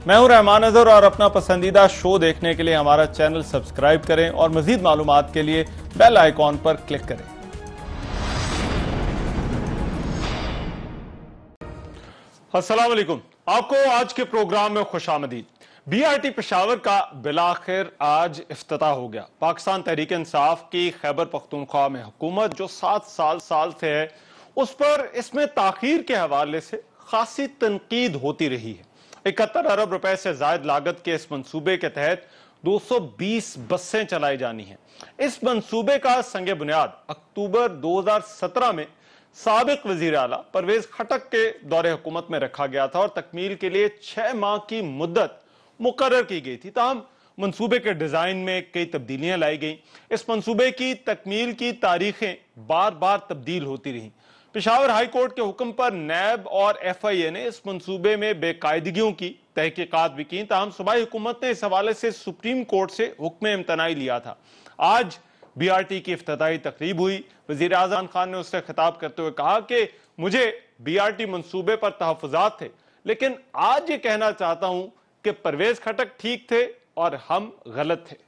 मैं हूं रहमान अजहर और अपना पसंदीदा शो देखने के लिए हमारा चैनल सब्सक्राइब करें और मजीद मालूमात के लिए बेल आइकॉन पर क्लिक करें। अस्सलाम वालेकुम, आपको आज के प्रोग्राम में खुशामदीद। बीआरटी पेशावर का बिलाखिर आज इफ्तिताह हो गया। पाकिस्तान तहरीक इंसाफ की खैबर पख्तूनख्वा में हुकूमत जो 7 साल से है, उस पर इसमें ताखीर के हवाले से खासी तनकीद होती रही है। 71 अरब रुपए से जायद लागत के इस मंसूबे के तहत 220 बसें चलाई जानी हैं। इस मंसूबे का संगे बुनियाद अक्टूबर 2017 में साबिक वजीर आला परवेज खटक के दौरे हुकूमत में रखा गया था और तकमील के लिए 6 माह की मुद्दत मुकर्रर की गई थी। ताहम मंसूबे के डिजाइन में कई तब्दीलियां लाई गई। इस मंसूबे की तकमील की तारीखें बार बार तब्दील होती रहीं। पेशावर हाई कोर्ट के हुक्म पर नैब और FIA ने इस मंसूबे में बेकायदगियों की तहकीकात भी की। ताहम सूबाई हुकूमत ने इस हवाले से सुप्रीम कोर्ट से हुक्म इम्तनाई लिया था। आज BRT की इफ्तिताही तकरीब हुई। वजीर आज़म खान ने उससे खिताब करते हुए कहा कि मुझे BRT मंसूबे पर तहफ़्फ़ुज़ात थे, लेकिन आज ये कहना चाहता हूं कि परवेज खटक ठीक थे और हम गलत थे।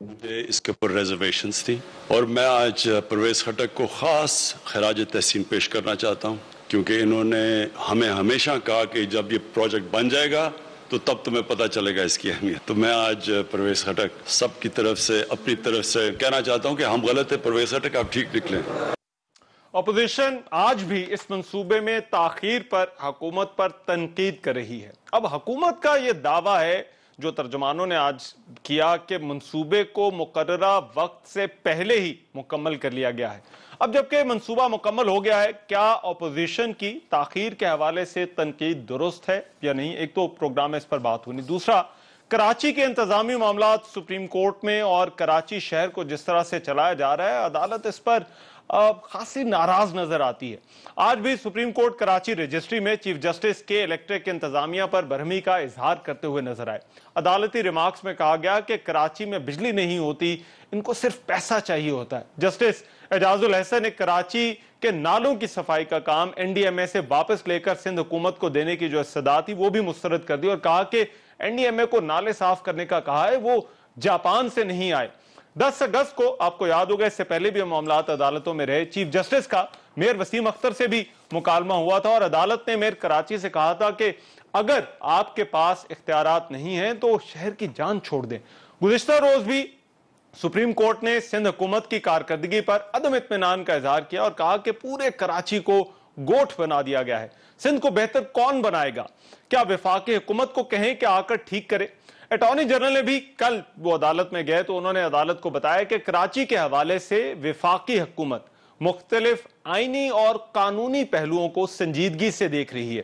मुझे इसके ऊपर रिजर्वेशंस थी और मैं आज परवेज खटक को खास खराज तहसीन पेश करना चाहता हूं, क्योंकि इन्होंने हमें हमेशा कहा कि जब ये प्रोजेक्ट बन जाएगा तो तब तुम्हें पता चलेगा इसकी अहमियत। तो मैं आज परवेज खटक सब की तरफ से अपनी तरफ से कहना चाहता हूं कि हम गलत है, परवेज खटक आप ठीक निकलें। अपोजिशन आज भी इस मंसूबे में ताखीर पर हुकूमत पर तनकीद कर रही है। अब हुकूमत का यह दावा है जो तर्जुमानों ने आज किया कि मंसूबे को मुकर्ररा वक्त से पहले ही मुकम्मल कर लिया गया है। अब जबकि मंसूबा मुकम्मल हो गया है, क्या अपोजिशन की ताखीर के हवाले से तनकीद दुरुस्त है या नहीं? एक तो प्रोग्राम में इस पर बात हुई। दूसरा, कराची के इंतजामी मामलात सुप्रीम कोर्ट में और कराची शहर को जिस तरह से चलाया जा रहा है, अदालत इस पर खासी नाराज नजर आती है। आज भी सुप्रीम कोर्ट कराची रजिस्ट्री में चीफ जस्टिस के इलेक्ट्रिक इंतजामिया पर बरहमी का इजहार करते हुए नजर आए। अदालती रिमार्क्स में कहा गया कि कराची में बिजली नहीं होती, इनको सिर्फ पैसा चाहिए होता है। जस्टिस एजाजुल हसन ने कराची के नालों की सफाई का काम NDMA से वापस लेकर सिंध हुकूमत को देने की जो इस्तदा थी वो भी मुस्तरद कर दी और कहा कि NDMA को नाले साफ करने का कहा है, वो जापान से नहीं आए। 10 अगस्त को आपको याद होगा, इससे पहले भी मामलात अदालतों में रहे। चीफ जस्टिस का मेयर वसीम अख्तर से भी मुकालमा हुआ था और अदालत ने मेयर कराची से कहा था कि अगर आपके पास इख्तियारात नहीं है तो शहर की जान छोड़ दें। गुज़िश्ता रोज भी सुप्रीम कोर्ट ने सिंध हुकूमत की कारकर्दगी पर अदम इत्मीनान का इजहार किया और कहा कि पूरे कराची को गोठ बना दिया गया है। सिंध को बेहतर कौन बनाएगा? क्या वफाकी हुकूमत को कहें कि आकर ठीक करे? अटॉर्नी जनरल ने भी कल वो अदालत में गए तो उन्होंने अदालत को बताया कि कराची के हवाले से वफाकी हुकूमत मुख्तलिफ आईनी और कानूनी पहलुओं को संजीदगी से देख रही है।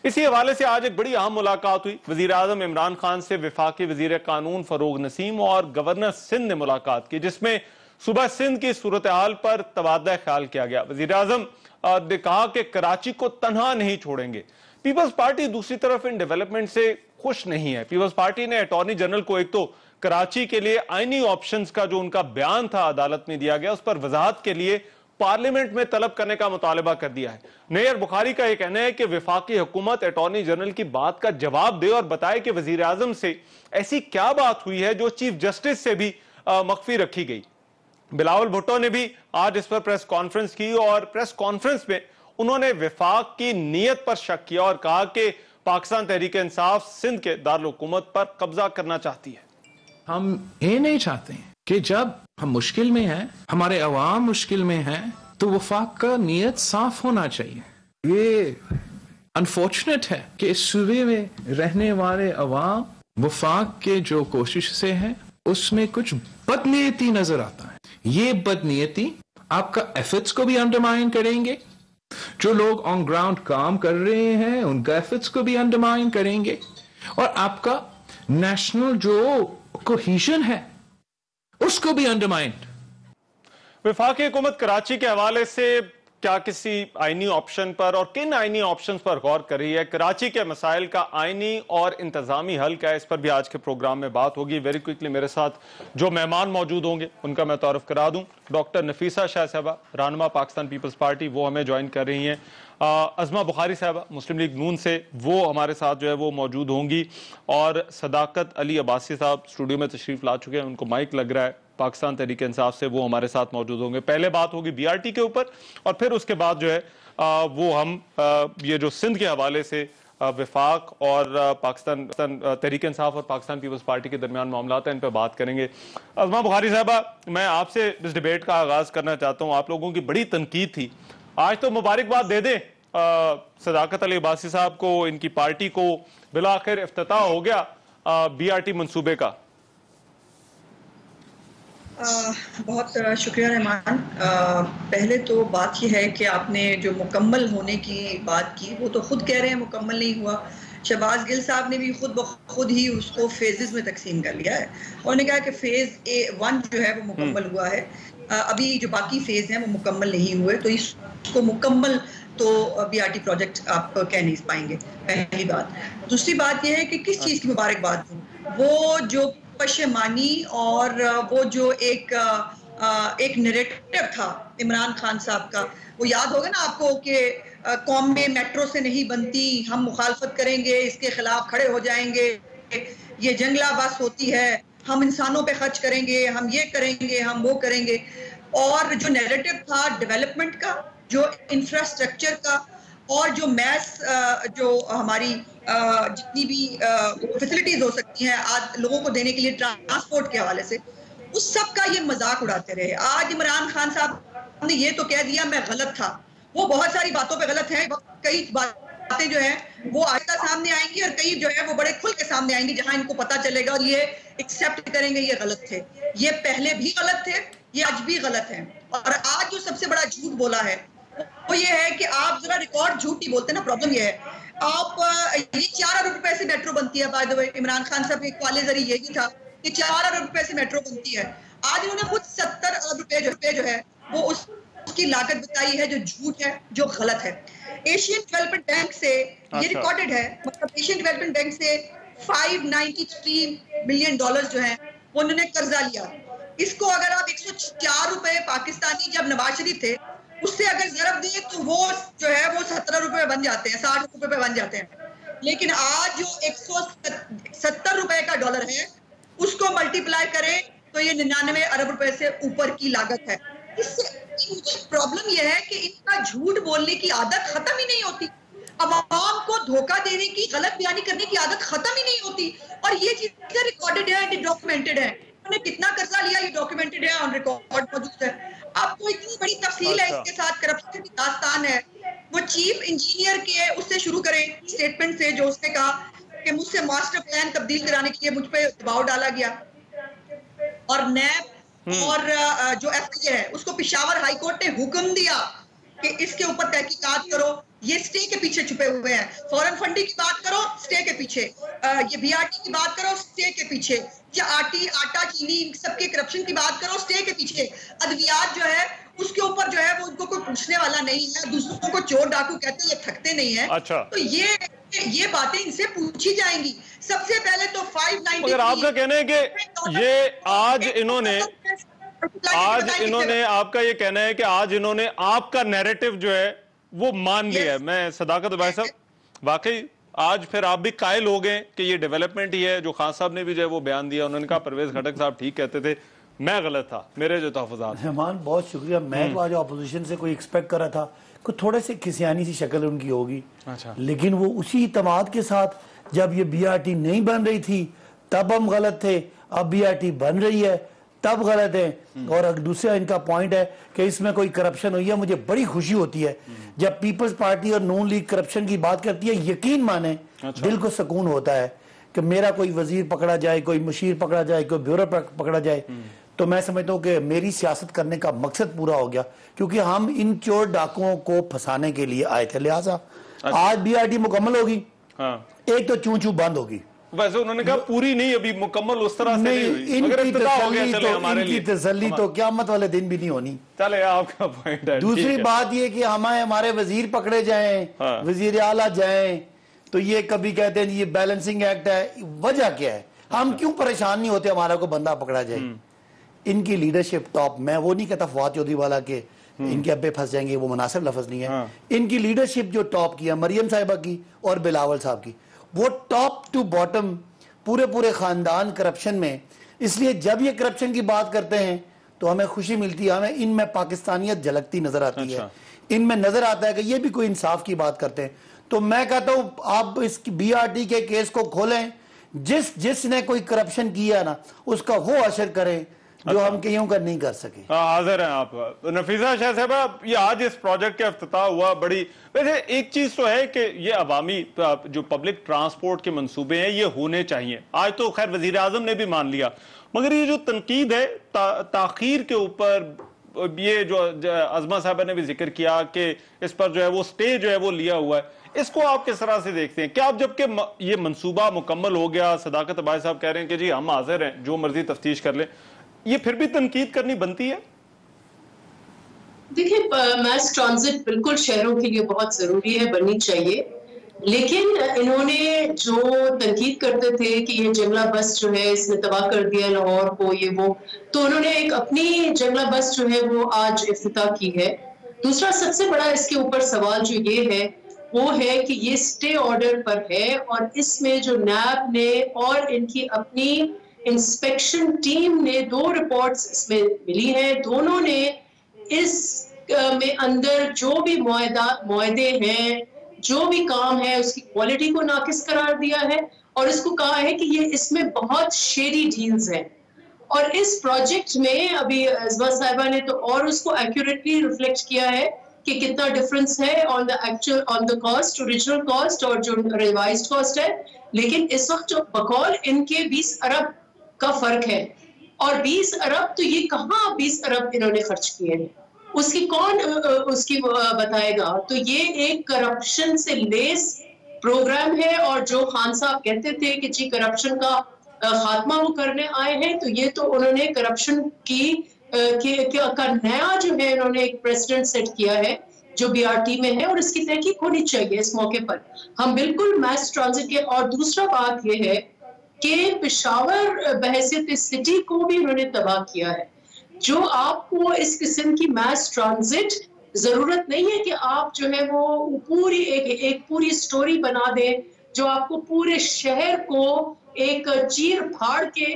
इसी हवाले से आज एक बड़ी अहम मुलाकात हुई। वजीर आजम इमरान खान से वफाकी वजीर कानून फरोग नसीम और गवर्नर सिंध ने मुलाकात की, जिसमें सुबह सिंध की सूरत हाल पर तबादला ख्याल किया गया। वजीर आजम ने कहा कि कराची को तनहा नहीं छोड़ेंगे। पीपल्स पार्टी दूसरी तरफ इन डेवलपमेंट से खुश नहीं है। पीपल्स पार्टी ने अटॉर्नी जनरल को एक तो कराची के लिए आईनी ऑप्शंस का जो उनका बयान था अदालत में दिया गया, उस पर वजाहत के लिए पार्लियामेंट में तलब करने का मुतालबा कर दिया है। नैयर बुखारी का यह कहना है कि वफाकी हुकूमत अटॉर्नी जनरल की बात का जवाब दे और बताए कि वजीर आजम से ऐसी क्या बात हुई है जो चीफ जस्टिस से भी मख्फी रखी गई। बिलावल भुट्टो ने भी आज इस पर प्रेस कॉन्फ्रेंस की और प्रेस कॉन्फ्रेंस में उन्होंने वफाक की नीयत पर शक किया और कहा कि पाकिस्तान तहरीक इंसाफ सिंध के दारुल हुकूमत पर कब्जा करना चाहती है। हम ये नहीं चाहते कि जब हम मुश्किल में हैं, हमारे अवाम मुश्किल में हैं, तो वफाक का नीयत साफ होना चाहिए। ये अनफॉर्चुनेट है कि इस सूबे में रहने वाले अवाम वफाक के जो कोशिश से हैं उसमें कुछ बदनीयती नजर आता है। ये बदनीयती आपका एफर्ट्स को भी अंडरमाइन करेंगे, जो लोग ऑन ग्राउंड काम कर रहे हैं उनका एफर्ट्स को भी अंडरमाइन करेंगे और आपका नेशनल जो कोहेजन है उसको भी अंडरमाइन। वफाकी हुकूमत कराची के हवाले से क्या किसी आईनी ऑप्शन पर और किन आईनी ऑप्शंस पर गौर कर रही है? कराची के मसाइल का आईनी और इंतजामी हल क्या है, इस पर भी आज के प्रोग्राम में बात होगी। वेरी क्विकली मेरे साथ जो मेहमान मौजूद होंगे उनका मैं तारुफ करा दूं। डॉक्टर नफीसा शाह साहबा, रहनुमा पाकिस्तान पीपल्स पार्टी, वो हमें ज्वाइन कर रही हैं। अज़मा बुखारी साहबा मुस्लिम लीग नून से, वो हमारे साथ जो है वो मौजूद होंगी। और सदाकत अली अब्बासी साहब स्टूडियो में तशरीफ ला चुके हैं, उनको माइक लग रहा है, पाकिस्तान तहरीक इंसाफ से, वो हमारे साथ मौजूद होंगे। पहले बात होगी बीआरटी के ऊपर और फिर उसके बाद जो है वो हम ये जो सिंध के हवाले से विफाक और पाकिस्तान तहरीक इंसाफ और पाकिस्तान पीपल्स पार्टी के दरमियान मामला है, इन पर बात करेंगे। अज़मा बुखारी साहबा, मैं आपसे इस डिबेट का आगाज करना चाहता हूँ। आप लोगों की बड़ी तनकीद थी, आज तो मुबारकबाद दे दें सदाकत अली अब्बासी साहब को, इनकी पार्टी को, बिलाखिर इफ्तिताह हो गया बीआरटी मंसूबे का। बहुत शुक्रिया रहमान। पहले तो बात यह है कि आपने जो मुकम्मल होने की बात की, वो तो खुद कह रहे हैं मुकम्मल नहीं हुआ। शहबाज गिल साहब ने भी खुद ही उसको फेजेस में तकसीम कर लिया है। उन्होंने कहा कि फेज 1 जो है वो मुकम्मल हुआ है, अभी जो बाकी फेज हैं वो मुकम्मल नहीं हुए, तो इसको मुकम्मल तो बीआरटी प्रोजेक्ट आप कह नहीं पाएंगे, पहली बात। दूसरी बात यह है कि किस चीज़ की मुबारकबाद दूं, वो जो पशेमानी और वो जो एक नैरेटिव था इमरान खान साहब का, वो याद होगा ना आपको कि कौम में मेट्रो से नहीं बनती, हम मुखालफत करेंगे, इसके खिलाफ खड़े हो जाएंगे, ये जंगला बस होती है, हम इंसानों पे खर्च करेंगे, हम ये करेंगे, हम वो करेंगे। और जो नैरेटिव था डेवलपमेंट का, जो इंफ्रास्ट्रक्चर का, और जो मैस जो हमारी जितनी भी फैसिलिटीज हो सकती हैं आज लोगों को देने के लिए ट्रांसपोर्ट के हवाले से, उस सब का ये मजाक उड़ाते रहे। आज इमरान खान साहब ने ये तो कह दिया मैं गलत था, वो बहुत सारी बातों पे गलत है, कई बातें जो है वो आहिस्ता सामने आएंगी और कई जो है वो बड़े खुल के सामने आएंगी, जहां इनको पता चलेगा और ये एक्सेप्ट करेंगे ये गलत थे, ये पहले भी गलत थे, ये आज भी गलत है। और आज जो सबसे बड़ा झूठ बोला है वो ये है कि आप जरा रिकॉर्ड झूठ नहीं बोलते ना। प्रॉब्लम ये है, आप ये 4 अरब रुपए से मेट्रो बनती है, by the way Imran Khan साहब के वाले जरिए ये भी था कि 4 अरब रुपए से मेट्रो बनती है। आज इन्होंने खुद 70 अरब रुपए जो है वो उसकी लागत बताई है, जो झूठ है, जो गलत है। एशियन डेवलपमेंट बैंक से ये रिकॉर्डेड है, मतलब एशियन डेवलपमेंट बैंक से $593 मिलियन जो है वो उन्होंने कर्जा लिया। इसको अगर आप 104 रुपए पाकिस्तानी जब नवाज शरीफ थे उससे अगर जरब दें तो वो जो है वो 17 रुपए बन जाते हैं, 60 रुपए पे बन जाते हैं। लेकिन आज जो 170 रुपए का डॉलर है उसको मल्टीप्लाई करें तो ये 99 अरब रुपए से ऊपर की लागत है। इससे प्रॉब्लम यह है कि इनका झूठ बोलने की आदत खत्म ही नहीं होती, अवाम को धोखा देने की, गलत बयानी करने की आदत खत्म ही नहीं होती। और ये चीजें रिकॉर्डेड है, डॉक्यूमेंटेड है, उन्होंने कितना कर्जा लिया ये डॉक्यूमेंटेड है, ऑन रिकॉर्ड मौजूद है। आपको इतनी बड़ी तफसील है इसके साथ, करप्शन की दास्तान है। वो चीफ इंजीनियर के उससे शुरू करें स्टेटमेंट से, जो उसने कहा कि मुझसे मास्टर प्लान तब्दील कराने के लिए मुझ पे दबाव डाला गया, और नैब और जो एफआईए है उसको पेशावर हाई कोर्ट ने हुक्म दिया कि इसके ऊपर तहकीकात करो। ये स्टे के पीछे छुपे हुए हैं। फॉरेन फंडिंग की बात करो, स्टे के पीछे, ये बीआरटी की बात करो, स्टे के पीछे, या आटा चीनी सबके करप्शन की बात करो, स्टे के पीछे। अद्वियात जो है उसके ऊपर जो है वो उनको कोई पूछने वाला नहीं है, दूसरों को चोर डाकू कहते हैं, ये थकते नहीं है। अच्छा, तो ये बातें इनसे पूछी जाएंगी। सबसे पहले तो 593, मगर आपका कहना है कि ये आज इन्होंने आपका ये कहना है कि आज इन्होंने आपका नैरेटिव जो है वो मान लिया है। मैं सदाकत भाई साहब, वाकई आज फिर आप भी कायल हो गए कि ये डेवलपमेंट ही है। जो खान साहब ने भी जो है वो बयान दिया, उन्होंने कहा परवेज खटक साहब ठीक कहते थे, मैं गलत था, मेरे जो तहफ़्फ़ुज़ात। रहमान बहुत शुक्रिया। मैं तो आज अपोजिशन से कोई एक्सपेक्ट कर रहा था कि थोड़े से खिसियानी सी शक्ल उनकी होगी, अच्छा, लेकिन वो उसी तमाद के साथ जब ये बीआरटी नहीं बन रही थी तब हम गलत थे, अब बीआरटी बन रही है तब गलत है। और दूसरा इनका पॉइंट है कि इसमें कोई करप्शन हुई है। मुझे बड़ी खुशी होती है जब पीपल्स पार्टी और नून लीग करप्शन की बात करती है। यकीन माने, अच्छा, दिल को सुकून होता है कि मेरा कोई वजीर पकड़ा जाए, कोई मुशीर पकड़ा जाए, कोई ब्यूरो पकड़ा जाए, तो मैं समझता हूँ कि मेरी सियासत करने का मकसद पूरा हो गया, क्योंकि हम इन चोर डाकुओं को फंसाने के लिए आए थे। लिहाजा आज बीआरटी मुकम्मल होगी, हाँ, एक तो चूं चूं बंद होगी, वैसे उन्होंने कहा पूरी नहीं, अभी मुकम्मल उस तरह से नहीं हुई, मगर इनकी इब्तिदा हो गया, चले हमारे इनकी लिए तसल्ली तो क़यामत वाले दिन भी नहीं होनी। चले, आपका पॉइंट है। दूसरी बात ये कि हमारे वजीर पकड़े जाएं, हाँ। वजीर आला जाएं, तो ये कभी कहते हैं ये बैलेंसिंग एक्ट है। वजह क्या है? हम क्यों परेशान नहीं होते हमारा को बंदा पकड़ा जाए? इनकी लीडरशिप टॉप, मैं वो नहीं कहता फवाद चौधरी वाला के इनके अब्बे फंस जाएंगे, वो मुनासिब लफ्ज नहीं है। हाँ। इनकी लीडरशिप जो टॉप की है, मरियम साहिबा की और बिलावल साहब की, वो टॉप टू बॉटम पूरे खानदान करप्शन में। इसलिए जब ये करप्शन की बात करते हैं तो हमें खुशी मिलती है, हमें इनमें पाकिस्तानियत झलकती नजर आती है, इनमें नजर आता है कि ये भी कोई इंसाफ की बात करते हैं। तो मैं कहता हूं आप इस BRT के केस को खोलें, जिसने कोई करप्शन किया ना उसका वो असर करें जो हम कहीं का नहीं कर सके। हाजिर हैं आप नफीसा शाह साहब, ये आज इस प्रोजेक्ट का इफ्तिताह हुआ, बड़ी वैसे एक चीज तो है कि ये अवामी जो पब्लिक ट्रांसपोर्ट के मंसूबे हैं ये होने चाहिए। आज तो खैर वजीर आजम ने भी मान लिया, मगर ये जो तनकीद है ताखीर के ऊपर, ये जो अज़मा साहबा ने भी जिक्र किया कि इस पर जो है वो स्टे जो है वो लिया हुआ है, इसको आप किस तरह से देखते हैं? क्या आप जबकि ये मंसूबा मुकम्मल हो गया, सदाकत अब्बास साहब कह रहे हैं कि जी हम हाजिर हैं, जो मर्जी तफ्तीश कर लें, ये फिर भी तनकीद करनी बनती है? देखिए, मास ट्रांजिट बिल्कुल शहरों के लिए बहुत जरूरी है, बननी चाहिए, लेकिन इन्होंने जो तनकीद करते थे कि ये जंगला बस जो है इसने तबाह कर दिया लाहौर को, ये वो, तो उन्होंने एक अपनी जंगला बस जो है वो आज इफ्तिताह की है। दूसरा सबसे बड़ा इसके ऊपर सवाल जो ये है वो है कि ये स्टे ऑर्डर पर है और इसमें जो नैब ने और इनकी अपनी इंस्पेक्शन टीम ने 2 रिपोर्ट्स इसमें मिली हैं, दोनों ने इस में अंदर जो भी मुआहदे हैं, जो भी काम है, उसकी क्वालिटी को नाकिस करार दिया है और इसको कहा है कि ये इसमें बहुत शेडी डील्स हैं। और इस प्रोजेक्ट में अभी अज़मा साहिबा ने तो और उसको एक्यूरेटली रिफ्लेक्ट किया है कि कितना डिफरेंस है on the cost, original cost और जो रिवाइज्ड कॉस्ट है, लेकिन इस वक्त जो बकौल इनके 20 अरब का फर्क है, और 20 अरब तो ये कहाँ 20 अरब इन्होंने खर्च किए हैं, उसकी कौन उसकी बताएगा? तो ये एक करप्शन से लेस प्रोग्राम है, और जो खान साहब कहते थे कि जी करप्शन का खात्मा वो करने आए हैं, तो ये तो उन्होंने करप्शन का नया जो है इन्होंने एक प्रेसिडेंट सेट किया है जो BRT में है, और इसकी तहकीक होनी चाहिए इस मौके पर। हम बिल्कुल मास ट्रांजिट के, और दूसरा बात ये है कि पेशावर बहैसियत सिटी को भी उन्होंने तबाह किया है। जो आपको इस किस्म की मास ट्रांजिट जरूरत नहीं है कि आप जो है वो पूरी एक पूरी स्टोरी बना दें जो आपको पूरे शहर को एक चीर फाड़ के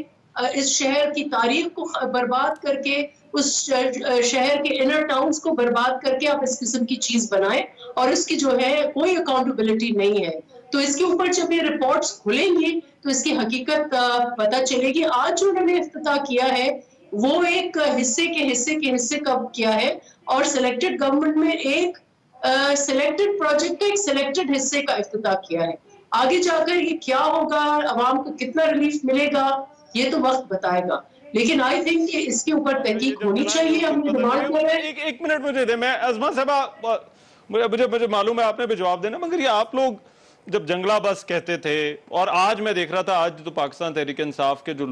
इस शहर की तारीख को बर्बाद करके, उस शहर के इनर टाउन्स को बर्बाद करके आप इस किस्म की चीज बनाएं, और इसकी जो है कोई अकाउंटेबिलिटी नहीं है। तो इसके ऊपर जब ये रिपोर्ट्स खुलेंगी तो इसकी हकीकत पता चलेगी। आज जो उन्होंने इफ्तिताह किया है वो एक हिस्से कब किया है, और सिलेक्टेड गवर्नमेंट में एक सिलेक्टेड प्रोजेक्ट का एक सिलेक्टेड हिस्से का इफ्तिताह किया है। आगे जाकर ये क्या होगा, अवाम को कितना रिलीफ मिलेगा, ये तो वक्त बताएगा, लेकिन आई थिंक कि इसके ऊपर तहकीक होनी चाहिए। हमने डिमांड कर रहे हैं। एक मिनट मुझे दे, मैं अज़मा साहबा, मुझे मालूम है आपने भी जवाब देना, मगर ये आप लोग जब जंगला बस कहते थे, और आज मैं देख रहा था, आज तो पाकिस्तान तहरीक इंसाफ के जो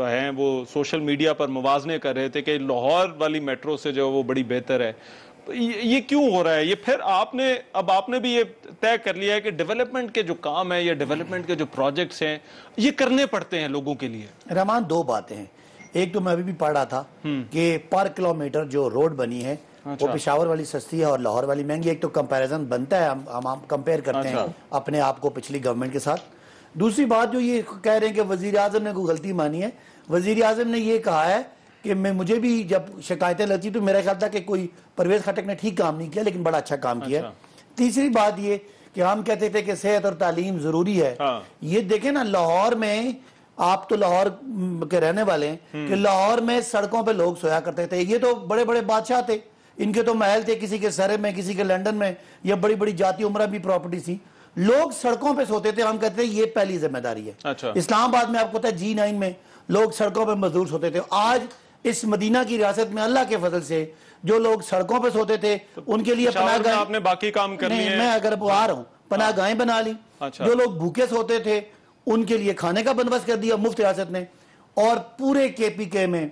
हैं वो सोशल मीडिया पर मुवाज़ने कर रहे थे कि लाहौर वाली मेट्रो से जो वो बड़ी बेहतर है, ये क्यों हो रहा है? ये फिर आपने भी ये तय कर लिया है कि डेवलपमेंट के जो काम है या डेवलपमेंट के जो प्रोजेक्ट्स हैं ये करने पड़ते हैं लोगों के लिए। रहमान, 2 बातें हैं। एक तो मैं अभी भी पढ़ रहा था कि पर किलोमीटर जो रोड बनी है वो पेशावर वाली सस्ती है और लाहौर वाली महंगी। एक तो कंपैरिजन बनता है, हम कंपेयर करते हैं अपने आप को पिछली गवर्नमेंट के साथ। दूसरी बात जो ये कह रहे हैं कि वजीर आजम ने कोई गलती मानी है, वजीर आजम ने ये कहा है कि मुझे भी जब शिकायतें लगती तो मेरा ख्याल था कि कोई परवेज खटक ने ठीक काम नहीं किया, लेकिन बड़ा अच्छा काम किया। तीसरी बात ये कि हम कहते थे कि सेहत और तालीम जरूरी है। ये देखें ना, लाहौर में, आप तो लाहौर के रहने वाले हैं, कि लाहौर में सड़कों पे लोग सोया करते थे। ये तो बड़े बड़े बादशाह थे, इनके तो महल थे, किसी के सरे में, किसी के लंदन में, या बड़ी बड़ी जाती उम्रा भी प्रॉपर्टी थी। लोग सड़कों पे सोते थे। हम कहते थे ये पहली जिम्मेदारी है। इस्लामाबाद में आपको पता है G9 में लोग सड़कों पे मजदूर सोते थे। आज इस मदीना की रियासत में अल्लाह के फजल से जो लोग सड़कों पे सोते थे उनके लिए पनाहगाहें, आपने बाकी काम करनी है। मैं अगर आ रहा हूँ, पनाहगाहें बना ली। जो लोग भूखे सोते थे उनके लिए खाने का बंदोबस्त कर दिया मुफ्त रियासत ने, और पूरे KPK में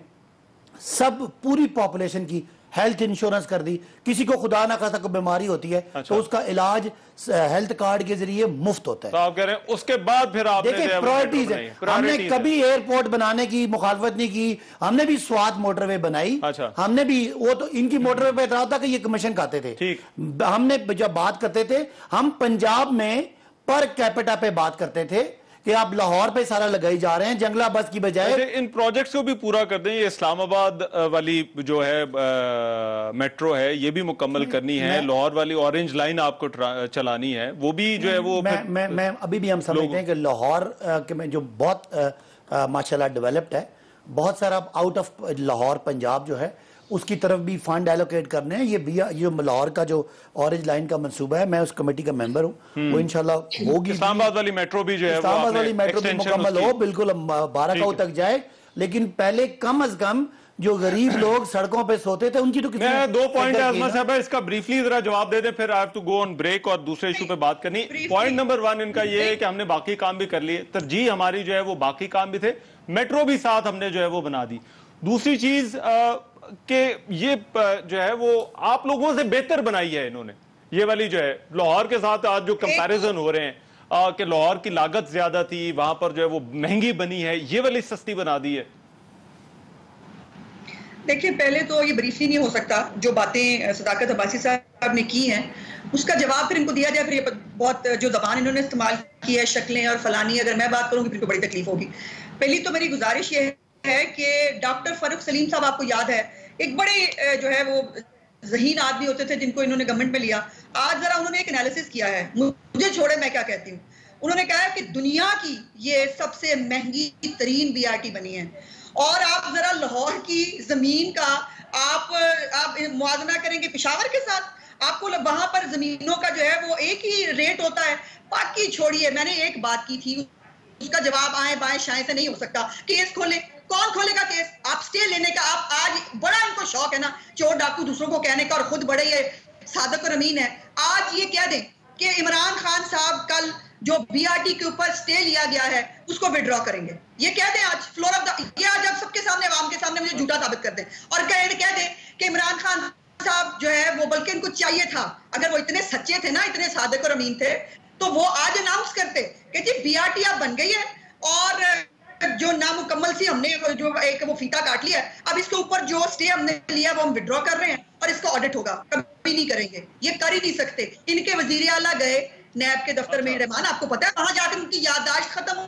सब पूरी पॉपुलेशन की हेल्थ इंश्योरेंस कर दी। किसी को खुदा ना खासा कोई बीमारी होती है तो उसका इलाज हेल्थ कार्ड के जरिए मुफ्त होता है। तो आप कह रहे हैं उसके बाद फिर आपने देखिए प्रायोरिटीज है, हमने कभी एयरपोर्ट बनाने की मुखालफत नहीं की, हमने भी स्वात मोटरवे बनाई। अच्छा। हमने भी, वो तो इनकी मोटरवे पे इतराज था कि ये कमीशन खाते थे। ठीक। हमने जब बात करते थे, हम पंजाब में पर कैपिटा पे बात करते थे कि आप लाहौर पे सारा लगाई जा रहे हैं जंगला बस की बजाय। इन प्रोजेक्ट्स को भी पूरा कर दें। ये इस्लामाबाद वाली जो है मेट्रो है, ये भी मुकम्मल करनी है। लाहौर वाली ऑरेंज लाइन आपको चलानी है, वो भी जो है वो मैं अभी भी हम समझते हैं कि लाहौर के में जो बहुत माशाल्लाह डेवलप्ड है, बहुत सारा आउट ऑफ लाहौर पंजाब जो है उसकी तरफ भी फंड एलोकेट करने हैं। ये लाहौर का जो ऑरेंज लाइन का मंसूबा है, मैं उस कमेटी का मेंबर हूं, वो इंशाल्लाह होगी। इस्लामाबाद वाली मेट्रो भी जो है, इस्लामाबाद वाली मेट्रो भी मुकम्मल हो, बिल्कुल 12 तक जाए। लेकिन पहले कम अज कम जो गरीब लोग सड़कों पे सोते थे उनकी तो कितनी। मैं 2 पॉइंट है अजमा साहब, इसका ब्रीफली जरा जवाब दे दें, फिर I have to go on break और दूसरे इशू पे बात करनी। पॉइंट नंबर 1 इनका ये है कि हमने बाकी काम भी कर लिए, तरजीह हमारी जो है वो बाकी काम भी थे, मेट्रो भी साथ हमने जो है वो बना दी। दूसरी चीज कि ये जो है वो आप लोगों से बेहतर बनाई है इन्होंने, ये वाली जो है लाहौर के साथ आज जो कंपैरिजन हो रहे हैं कि लाहौर की लागत ज्यादा थी, वहां पर जो है वो महंगी बनी है, ये वाली सस्ती बना दी है। देखिए पहले तो ये ब्रीफली नहीं हो सकता, जो बातें सदाकत अब्बासी साहब ने की हैं उसका जवाब फिर इनको दिया जाए। फिर ये बहुत जो जबान इन्होंने इस्तेमाल की है, शक्लें और फलानी, अगर मैं बात करूंगी फिर बड़ी तकलीफ होगी। पहली तो मेरी गुजारिश ये है कि डॉक्टर फारूक सलीम साहब, आपको याद है, एक बड़े जो है वो ज़हीन आदमी होते थे जिनको इन्होंने गवर्नमेंट में लिया। आज जरा उन्होंने एक एनालिसिस किया है, मुझे छोड़े मैं क्या कहती हूँ। उन्होंने कहा है कि दुनिया की ये सबसे महंगी तरीन BRT बनी है, और आप जरा लाहौर की जमीन का आप मुआवजा करेंगे पेशावर के साथ, आपको वहां पर जमीनों का जो है वो एक ही रेट होता है। बाकी छोड़िए, मैंने एक बात की थी, उसका जवाब आए बाएं शाएं से नहीं हो सकता। केस खोले, कौन खोलेगा केस? आप स्टे लेने का, आप आज बड़ा इनको शौक है ना चोर डाकू दूसरों को कहने का, और खुद बड़े ये सादक और अमीन है। आज ये कह दें कि इमरान खान साहब कल जो BRT के ऊपर स्टे लिया गया है उसको विड्रॉ करेंगे, ये कह दें आज फ्लोर ऑफ द, ये आज आप सबके सामने, आवाम के सामने मुझे झूठा साबित कर दें, और कह दें कि इमरान खान साहब जो है वो, बल्कि इनको चाहिए था, अगर वो इतने सच्चे थे ना, इतने सादक और अमीन थे, तो वो आज अनाउंस करते कि जी BRT अब बन गई है, और जो नामुकम्मल सी हमने जो एक वो फीता काट लिया है, अब इसके ऊपर जो स्टे हमने लिया वो हम विड्रॉ कर रहे हैं और इसका ऑडिट होगा। कभी नहीं करेंगे, ये कर ही नहीं सकते। इनके वजीर आला गए नैब के दफ्तर में, रहमान आपको पता है वहां जाकर उनकी याददाश्त खत्म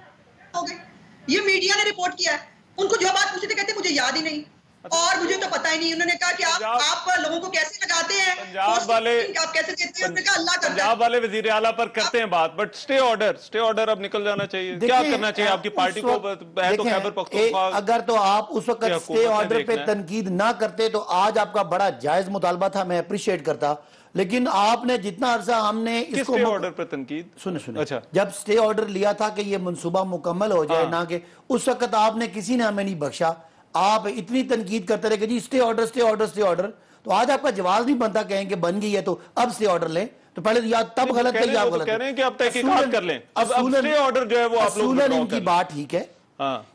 हो गई। ये मीडिया ने रिपोर्ट किया है, उनको जो बात पूछी थी कहते मुझे याद ही नहीं, और मुझे तो पता ही नहीं। उन्होंने कहा कि आप लोगों को कैसे लगाते हैं, पंजाब वाले, आप कैसे देते हैं, उन्होंने कहा अल्लाह करता है। पंजाब वाले वजीर आला पर करते हैं बात, बट स्टे ऑर्डर अब निकल जाना चाहिए। क्या करना चाहिए आपकी पार्टी को? है तो खैबर पख्तूनख्वा, अगर तो आप उस वक्त स्टे ऑर्डर पे तनकीद ना करते तो आज आपका बड़ा जायज मुतालबा था, मैं अप्रिशिएट करता। लेकिन आपने जितना अरसा हमने इसको स्टे ऑर्डर पर तनकीद, सुने अच्छा, जब स्टे ऑर्डर लिया था कि ये मंसूबा मुकम्मल हो जाए, ना कि उस वक्त आपने किसी ने हमें नहीं बख्शा। आप इतनी तनकीद करते रहे कि जी stay order stay order stay order, तो आज आपका जवाब नहीं बनता कहें कि बन गई है तो अब स्टे ऑर्डर लें। तो पहले या तब गलत है या गलत कह रहे हैं कि अब तहकीकात कर लें, अब स्टे ऑर्डर जो है वो आप लोग इनकी बात ठीक है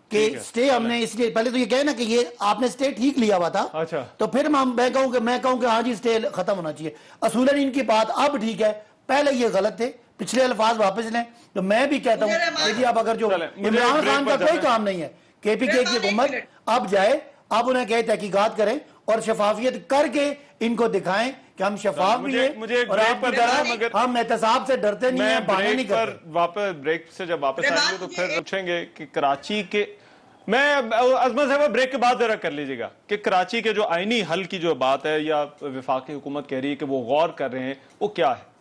कि स्टे हमने इसलिए, पहले तो ये कहे ना कि ये आपने स्टे ठीक लिया हुआ था, अच्छा, तो फिर मैं कहूँ कि हाँ जी स्टे खत्म होना चाहिए। असूलन इनकी बात अब ठीक है, पहले ये गलत थे, पिछले अल्फाज वापस लें। तो मैं भी कहता हूँ कि अब अगर जो इमरान खान का कोई काम नहीं है, KPK की हुकूमत अब जाए, अब उन्हें कहे तहकीकात करें और शफाफियत करके इनको दिखाएं कि हम शफाफ भी हैं और हम एहतसाब से डरते नहीं हैं, बहाने नहीं करते। वापस ब्रेक से जब वापस आएंगे तो फिर पूछेंगे कि कराची के, मैं अजमत साहब ब्रेक के बाद जरा कर लीजिएगा कि कराची के जो आईनी हल की जो बात है या वफाकी हुकूमत कह रही है कि वो गौर कर रहे हैं, वो क्या है?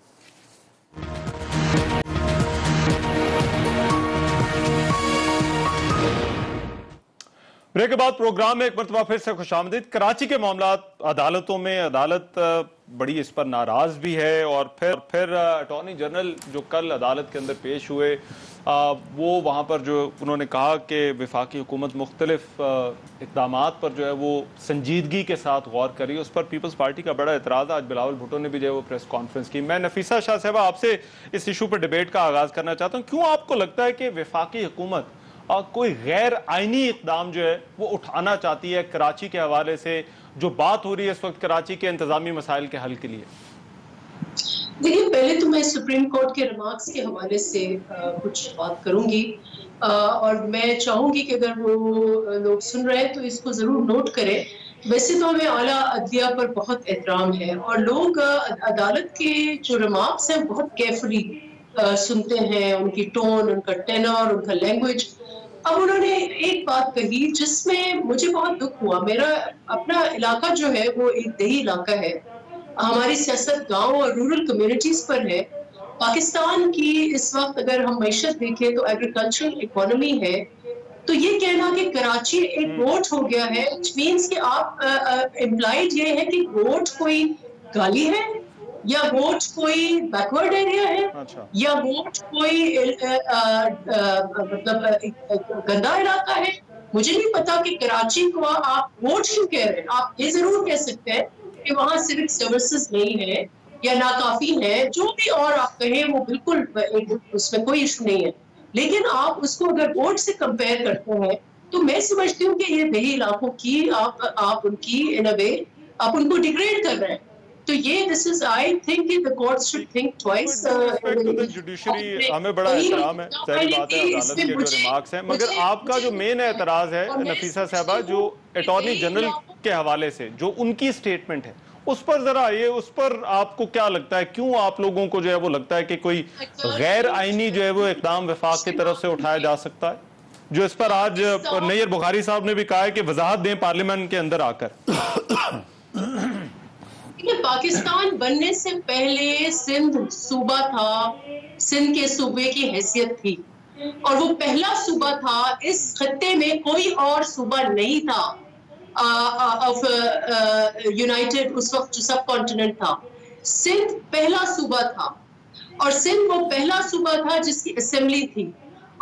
ब्रेक के बाद प्रोग्राम में एक मरतबा फिर से खुशामदीद। कराची के मामला अदालतों में, अदालत बड़ी इस पर नाराज भी है और फिर अटॉर्नी जनरल जो कल अदालत के अंदर पेश हुए वो वहाँ पर जो उन्होंने कहा कि वफाकी हुकूमत मुख्तलिफ इक़दामात पर जो है वो संजीदगी के साथ गौर करी। उस पर पीपल्स पार्टी का बड़ा एतराज़। आज बिलावल भुट्टो ने भी जो है वो प्रेस कॉन्फ्रेंस की। मैं नफीसा शाह साहबा आपसे इस इशू पर डिबेट का आगाज़ करना चाहता हूँ। क्यों आपको लगता है कि वफाकी हुकूमत कोई गैर आइनी इक़दाम जो है वो उठाना चाहती है कराची के हवाले से, जो बात हो रही है इस वक्त कराची के इंतजामी मसाइल के हल के लिए? देखिए, पहले तो मैं सुप्रीम कोर्ट के रिमार्क्स के हवाले से कुछ बात करूंगी और मैं चाहूंगी कि अगर वो लोग सुन रहे हैं तो इसको जरूर नोट करें। वैसे तो हमें आला अदलिया पर बहुत एहतराम है और लोग अदालत के जो रिमार्क्स हैं बहुत केयरफुली सुनते हैं, उनकी टोन, उनका टेनर, उनका लैंग्वेज। अब उन्होंने एक बात कही जिसमें मुझे बहुत दुख हुआ। मेरा अपना इलाका जो है वो एक दही इलाका है, हमारी सियासत गांव और रूरल कम्युनिटीज पर है। पाकिस्तान की इस वक्त अगर हम मैशत देखें तो एग्रीकल्चरल इकोनॉमी है, तो ये कहना कि कराची एक गोट हो गया है, व्हिच मींस कि आप इम्प्लाइड ये है कि गोट कोई गाली है या गोट कोई बैकवर्ड एरिया है। अच्छा। या गोट कोई मतलब गंदा इलाका है। मुझे नहीं पता कि कराची को आप गोट क्यों कह रहे हैं। आप ये जरूर कह सकते हैं कि वहाँ सिविक सर्विसेज नहीं है या नाकाफी है, जो भी और आप कहें वो बिल्कुल उसमें कोई इशू नहीं है। लेकिन आप उसको अगर वोट से कंपेयर करते हैं तो मैं समझती हूँ कि ये दही इलाकों की आप उनकी इन अ वे आप उनको डिग्रेड कर रहे हैं। तो ये this is I think the court should think twice. Judiciary हमें बड़ा एहतराम है, सारी बात है अदालत के जो रिमार्क्स हैं, मगर आपका जो मेन एतराज है नफीसा साहबा जो अटॉर्नी जनरल के हवाले से जो उनकी स्टेटमेंट है उस पर जरा आइए। उस पर आपको क्या लगता है, क्यों आप लोगों को जो है वो लगता है कि कोई गैर आईनी जो है वो इक़दाम वफाक की तरफ से उठाया जा सकता है, जो इस पर आज नैयर बुखारी साहब ने भी कहा है कि वजाहत दें पार्लियामेंट के अंदर आकर? पाकिस्तान बनने से पहले सिंध सूबा था, सिंध के सूबे की हैसियत थी और वो पहला सूबा था। इस खत्ते में कोई और सूबा नहीं था ऑफ यूनाइटेड, उस वक्त जो सब कॉन्टिनेंट था। सिंध पहला सूबा था और सिंध वो पहला सूबा था जिसकी असेंबली थी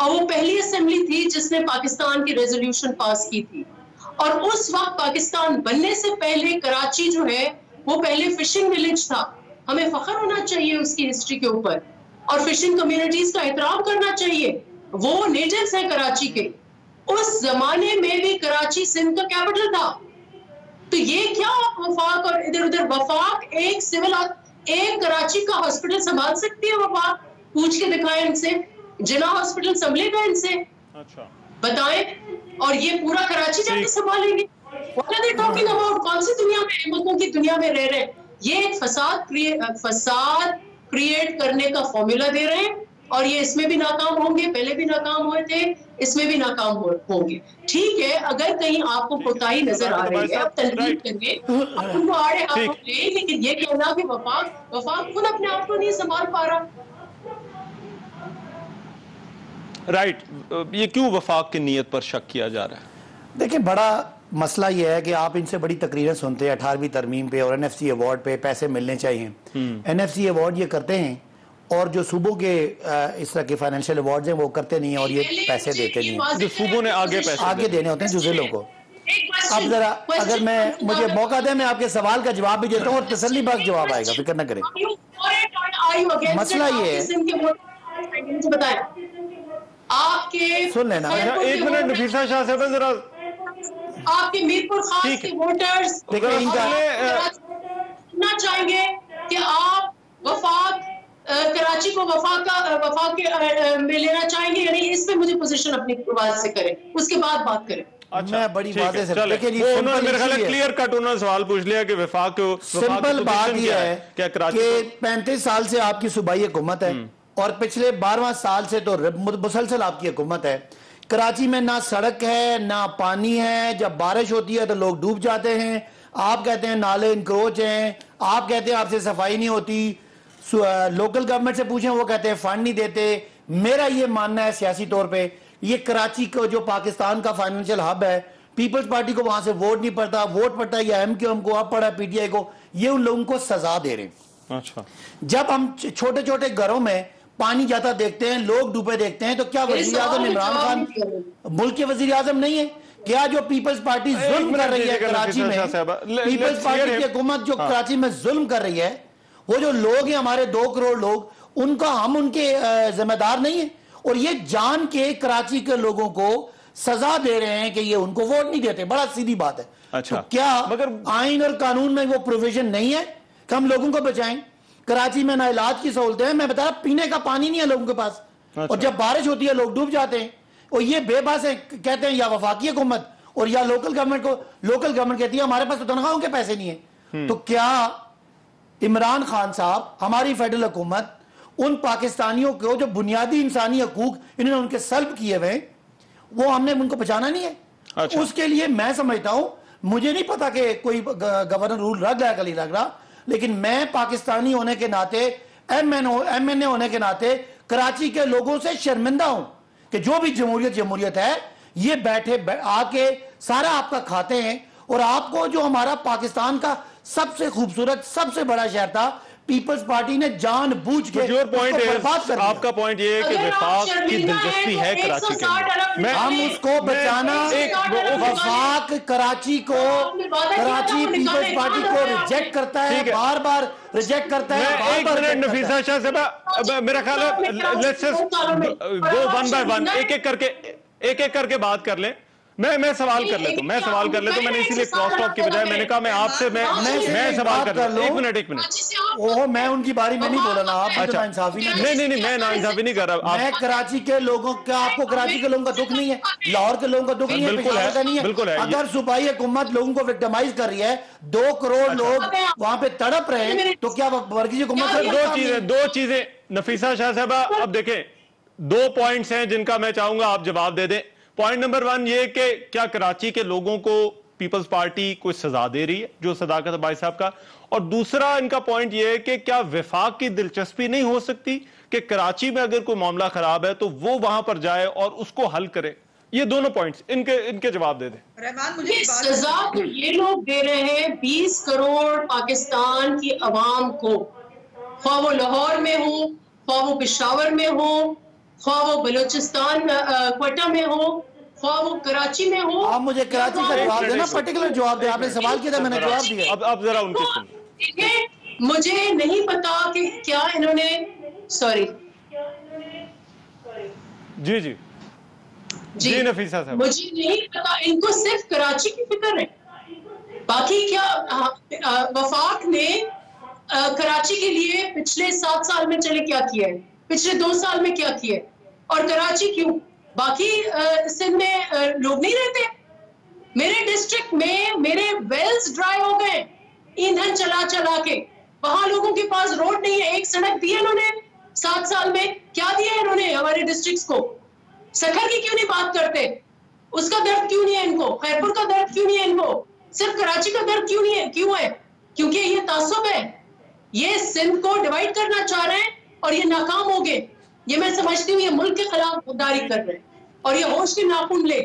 और वो पहली असेंबली थी जिसने पाकिस्तान की रेजोल्यूशन पास की थी। और उस वक्त पाकिस्तान बनने से पहले कराची जो है वो पहले फिशिंग विलेज था। हमें फख्र होना चाहिए उसकी हिस्ट्री के ऊपर और फिशिंग कम्युनिटीज का एहतराम करना चाहिए। वो नेटिव्स हैं कराची के। उस जमाने में भी कराची सिंध का कैपिटल था। तो ये क्या वफाक और इधर उधर वफाक एक सिविल एक कराची का हॉस्पिटल संभाल सकती है? वफाक पूछ के दिखाएं इनसे, जिना हॉस्पिटल संभलेगा इनसे? अच्छा बताएं। और ये पूरा कराची जाके संभालेंगे? What are they talking about? कौन सी दुनिया में, अहमकों की दुनिया में रह रहे हैं? ये एक फसाद क्रिएट करने का फॉर्मूला दे रहे हैं और ये इसमें भी नाकाम होंगे, पहले भी नाकाम हुए थे, इसमें भी नाकाम होंगे। ठीक है, अगर कहीं आपको कोताही नजर आ रही है आप तनकीद करिए, उनको आड़े हाथों ले, लेकिन ये कहना कि वफाक खुद अपने आप को नहीं संभाल पा रहा। राइट, ये क्यों वफाक की नीयत पर शक किया जा रहा है? देखिए, बड़ा मसला ये है कि आप इनसे बड़ी तकरीरें सुनते हैं 18वीं तरमीम पे और NFC अवार्ड पे पैसे मिलने चाहिए। NFC अवार्ड ये करते हैं और जो सूबों के इस तरह के फाइनेंशियल अवार्ड्स हैं वो करते नहीं है और ये पैसे देते नहीं है। जो सूबों ने आगे देने होते हैं जो जिलों को। अब जरा अगर मुझे मौका दें मैं आपके सवाल का जवाब भी देता हूँ और तसल्ली बख्श जवाब आएगा, फिक्र न करें। मसला ये है, आपके सुन लेना, एक मिनट नफीसा शाह साहब, जरा आपके मीरपुर खास के वोटर्स सुनना चाहेंगे कि आप वफाक कराची को वफाक के में लेना चाहेंगे या नहीं? इस पे मुझे पोजीशन अपनी आवाज से करें, उसके बाद बात करें। अच्छा, मैं बड़ी बातें से उन्होंने मेरे ख्याल क्लियर कट उन्होंने सवाल पूछ लिया कि वफाक को सिंपल बात यह है क्या कराची 35 साल से आपकी सूबाई हुकूमत है और पिछले 12वां साल से तो मुसलसल आपकी हुकूमत है। कराची में ना सड़क है ना पानी है, जब बारिश होती है तो लोग डूब जाते हैं। आप कहते हैं नाले इनक्रोच हैं, आप कहते हैं आपसे सफाई नहीं होती। लोकल गवर्नमेंट से पूछें, वो कहते हैं फंड नहीं देते। मेरा ये मानना है सियासी तौर पे ये कराची को जो पाकिस्तान का फाइनेंशियल हब है पीपल्स पार्टी को वहां से वोट नहीं पड़ता, वोट पड़ता है या एमक्यूएम को, अब पड़ा पीटीआई को, ये उन लोगों को सजा दे रहे हैं। अच्छा, जब हम छोटे छोटे घरों में पानी जाता देखते हैं, लोग डूबे देखते हैं, तो क्या वजीर आजम इमरान खान मुल्क के वजीर आजम नहीं है? क्या जो पीपल्स पार्टी जुल्म कर रही है कराची में, पीपल्स पार्टी की हुकूमत जो कराची में जुल्म कर रही है, वो जो लोग हैं हमारे 2 करोड़ लोग, उनका हम उनके जिम्मेदार नहीं है? और ये जान के कराची के लोगों को सजा दे रहे हैं कि ये उनको वोट नहीं देते। बड़ा सीधी बात है। अच्छा, तो क्या मगर आइन और कानून में वो प्रोविजन नहीं है कि हम लोगों को बचाएं? कराची में ना इलाज की सहूलतें हैं, मैं बता रहा, पीने का पानी नहीं है लोगों के पास। अच्छा। और जब बारिश होती है लोग डूब जाते हैं, और ये बेबस है, कहते हैं या वफाकी हुकूमत और या लोकल गवर्नमेंट को, लोकल गवर्नमेंट कहती है हमारे पास तो तनख्वाहों के पैसे नहीं है। तो क्या इमरान खान साहब, हमारी फेडरल हुकूमत उन पाकिस्तानियों को जो बुनियादी इंसानी हकूक इन्होंने उनके सल्ब किए हुए, वो हमने उनको बचाना नहीं है? अच्छा। उसके लिए मैं समझता हूं, मुझे नहीं पता कि कोई गवर्नर रूल रख रहा है कल ही रख रहा, लेकिन मैं पाकिस्तानी होने के नाते, एमएनए होने के नाते कराची के लोगों से शर्मिंदा हूं कि जो भी जमहूरियत है, ये आके सारा आपका खाते हैं। और आपको जो हमारा पाकिस्तान का सबसे खूबसूरत, सबसे बड़ा शहर था, पीपल्स पार्टी ने जानबूझ के बर्बाद कर दिया। आपका पॉइंट ये है कि वफाक की दिलचस्पी है कराची के अंदर, हम उसको बचाना, वफाक कराची को, कराची पीपल्स पार्टी को रिजेक्ट करता है, बार बार रिजेक्ट करता है। एक मिनट नफीसा शाह साहब, मेरा ख्याल है let's just go one by one, एक एक करके बात कर लें। मैं सवाल कर लेता हूं, मैंने इसीलिए क्रॉस टॉक की बजाय मैंने कहा मैं आपसे मैं सवाल कर लूं। एक मिनट ओह, मैं उनकी बारी में नहीं बोला ना, आप अच्छा, नाइंसाफी नहीं मैं नाइंसाफी नहीं कर रहा। मैं कराची के लोगों का, आपको कराची के लोगों का दुख नहीं है? लाहौर के लोगों का दुख नहीं है? पेशावर का नहीं है? अगर सूबाई हुकूमत लोगों को विक्टिमाइज कर रही है, 2 करोड़ लोग वहां पे तड़प रहे हैं, तो क्या वर्गीज हुकूमत? दो चीजें नफीसा शाह साहबा, अब देखें 2 पॉइंट्स हैं जिनका मैं चाहूंगा आप जवाब दे दें। पॉइंट नंबर 1 ये कि क्या कराची के लोगों को पीपल्स पार्टी कोई सजा दे रही है, जो सदाकत भाई साहब का, और दूसरा इनका पॉइंट ये है कि क्या वफाक की दिलचस्पी नहीं हो सकती कि कराची में अगर कोई मामला खराब है तो वो वहां पर जाए और उसको हल करे? ये दोनों पॉइंट्स इनके जवाब दे दें। रहमान, मुझे सजा तो ये लोग दे रहे हैं 20 करोड़ पाकिस्तान की अवाम को, ख्वाह वो लाहौर में हो, ख्वाह वो पेशावर में हो, ख्वाह वो बलूचिस्तान क्वेटा में हो, ख्वाह वो कराची में हो। आप मुझे कराची का जवाब देना, पर्टिकुलर जवाब दे। आपने सवाल किया था, मैंने जवाब दिया। अब जरा उनके सुनिए। मुझे नहीं पता कि क्या इन्होंने, सॉरी जी नफीसा साहब, मुझे नहीं पता, इनको सिर्फ कराची की फिक्र है, बाकी क्या वफाक ने कराची के लिए पिछले 7 साल में चले क्या किया है, पिछले 2 साल में क्या किया है, और कराची क्यों, बाकी सिंध में लोग नहीं रहते? मेरे डिस्ट्रिक्ट में मेरे वेल्स ड्राई हो गए ईंधन चला चला के, वहां लोगों के पास रोड नहीं है। एक सड़क दी है इन्होंने 7 साल में, क्या दिया है इन्होंने हमारे डिस्ट्रिक्ट्स को? सखर की क्यों नहीं बात करते? उसका दर्द क्यों नहीं है इनको? खैरपुर का दर्द क्यों नहीं है इनको? सिर्फ कराची का दर्द क्यों नहीं है? क्यों है? क्योंकि ये तासुब है, ये सिंध को डिवाइड करना चाह रहे हैं और ये नाकाम हो गए। ये मैं समझती हूँ ये मुल्क के खिलाफ गद्दारी कर रहे हैं, और ये होश के नाखून ले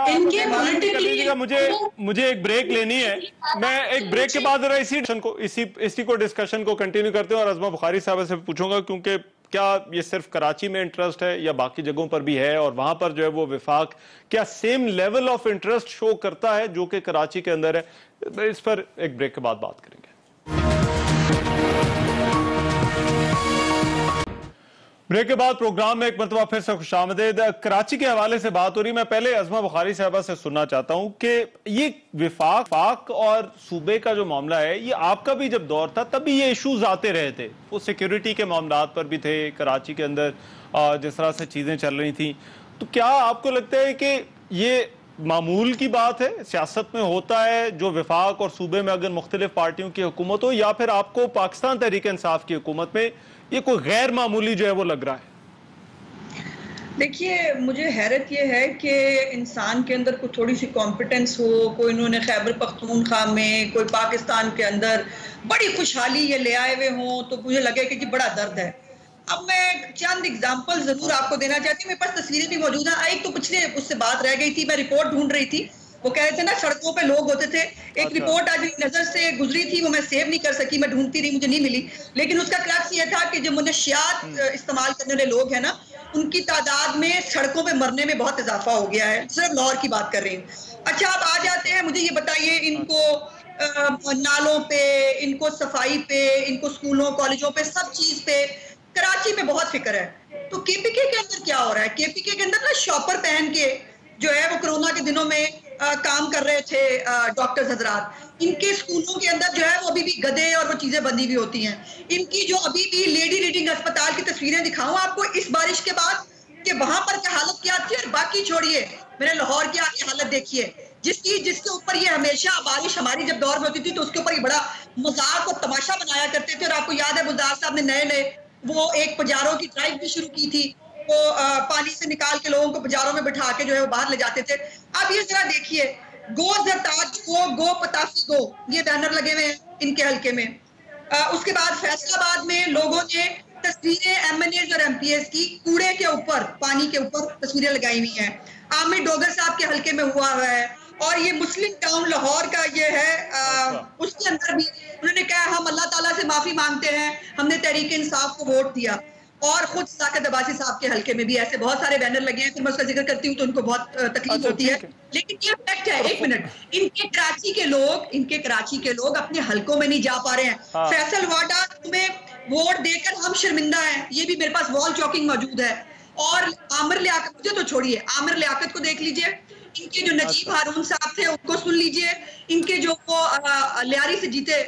इनके मुझे एक ब्रेक लेनी है। मैं एक ब्रेक के बाद जरा इसी को डिस्कशन को कंटिन्यू करते हैं और अज़मा बुखारी साहब से पूछूंगा, क्योंकि क्या ये सिर्फ कराची में इंटरेस्ट है या बाकी जगहों पर भी है, और वहां पर जो है वो विफाक क्या same level of interest show करता है जो कि कराची के अंदर है? इस पर एक ब्रेक के बाद बात करेंगे। ब्रेक के बाद प्रोग्राम में एक मरतबा फिर से खुशामदीद। कराची के हवाले से बात हो रही, मैं पहले अज़मा बुखारी साहबा से सुनना चाहता हूं कि ये विफाक और सूबे का जो मामला है, ये आपका भी जब दौर था तभी ये इश्यूज आते रहे थे, वो सिक्योरिटी के मामला पर भी थे कराची के अंदर, जिस तरह से चीजें चल रही थी। तो क्या आपको लगता है कि ये मामूल की बात है, सियासत में होता है जो विफाक और सूबे में अगर मुख्तलिफ पार्टियों की हुकूमत हो, या फिर आपको पाकिस्तान तहरीक इंसाफ की हुकूमत में ये कोई गैर मामूली जो है वो लग रहा है? देखिए, मुझे हैरत ये है कि इंसान के अंदर कोई थोड़ी सी कॉम्पिटेंस हो, कोई इन्होंने खैबर पख्तूनख्वा में, कोई पाकिस्तान के अंदर बड़ी खुशहाली ये ले आए हुए हों, तो मुझे लगे कि बड़ा दर्द है। अब मैं चंद एग्जाम्पल जरूर आपको देना चाहती हूँ, मेरे पास तस्वीरें भी मौजूद हैं। एक तो पिछले उससे बात रह गई थी, मैं रिपोर्ट ढूंढ रही थी वो कह रहे थे ना सड़कों पे लोग होते थे। एक रिपोर्ट आज मेरी नजर से गुजरी थी, वो मैं सेव नहीं कर सकी, मैं ढूंढती रही, मुझे नहीं मिली, लेकिन उसका क्रक्स ये था कि जो मुनशियात इस्तेमाल करने वाले लोग हैं ना, उनकी तादाद में सड़कों पे मरने में बहुत इजाफा हो गया है। सिर्फ लाहौर की बात कर रही हूँ। अच्छा, आप आ जाते हैं, मुझे ये बताइए, इनको नालों पे, इनको सफाई पे, इनको स्कूलों कॉलेजों पे, सब चीज पे कराची में बहुत फिक्र है। तो केपीके के अंदर क्या हो रहा है? केपीके के अंदर ना शॉपर पहन के जो है वो कोरोना के दिनों में काम कर रहे थे डॉक्टर्स हजरात, इनके स्कूलों के अंदर जो है वो अभी भी गधे और वो चीजें बंधी हुई होती हैं। इनकी जो अभी भी लेडी रीडिंग अस्पताल की तस्वीरें दिखाऊं आपको इस बारिश के बाद कि वहां पर क्या हालत क्या थी, और बाकी छोड़िए मेरे लाहौर की आगे हालत देखिए, जिसके ऊपर ये हमेशा बारिश हमारी जब दौर में होती थी तो उसके ऊपर ये बड़ा मजाक और तमाशा बनाया करते थे। और आपको याद है बुलदार साहब ने नए वो एक पजारों की ड्राइव भी शुरू की थी, वो पानी से निकाल के लोगों को बाजारों में बिठा के जो है वो बाहर ले जाते थे। अब ये जरा देखिए, गो जरताज को, गो पतासी गो, ये बैनर लगे हुए हैं इनके हल्के में। उसके बाद फैसलाबाद में लोगों ने तस्वीरें एमएनएज और एमपीएस की कूड़े के ऊपर, पानी के ऊपर तस्वीरें लगाई हुई हैं। आमिर डोगर साहब के हल्के में हुआ है, और ये मुस्लिम टाउन लाहौर का ये है, उसके अंदर भी उन्होंने कहा हम अल्लाह ताला से माफी मांगते हैं, हमने तहरीक इंसाफ को वोट दिया। और खुद साकिब अब्बासी साहब के हल्के में भी ऐसे बहुत सारे बैनर लगे हैं, फिर मैं उसका जिक्र करती हूँ तो उनको बहुत तकलीफ होती है, लेकिन ये फैक्ट है। एक मिनट, इनके कराची के लोग अपने हल्कों में नहीं जा पा रहे हैं। फैसल वाडा तुम्हें वोट देकर हम शर्मिंदा हैं, ये भी मेरे पास वॉल चॉकिंग मौजूद है। और आमिर लियाकत, मुझे तो छोड़िए, आमिर लियाकत को देख लीजिए, इनके जो नजीब हारून साहब थे उनको सुन लीजिए, इनके जो वो लियारी से जीते